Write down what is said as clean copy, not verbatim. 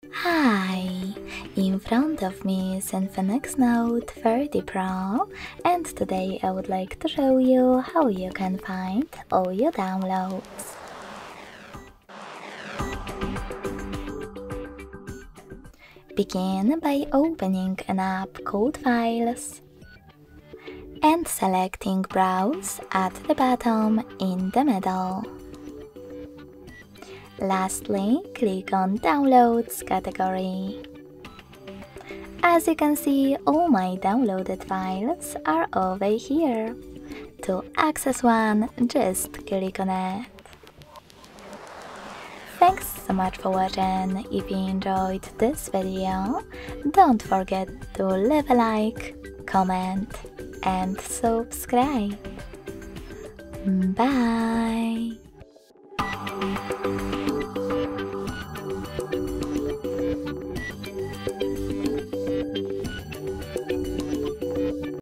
Hi! In front of me is INFINIX Note 30 Pro, and today I would like to show you how you can find all your downloads. Begin by opening an app called Files and selecting Browse at the bottom in the middle. Lastly, click on Downloads category. As you can see, all my downloaded files are over here. To access one, just click on it. Thanks so much for watching. If you enjoyed this video, don't forget to leave a like, comment and subscribe. Bye!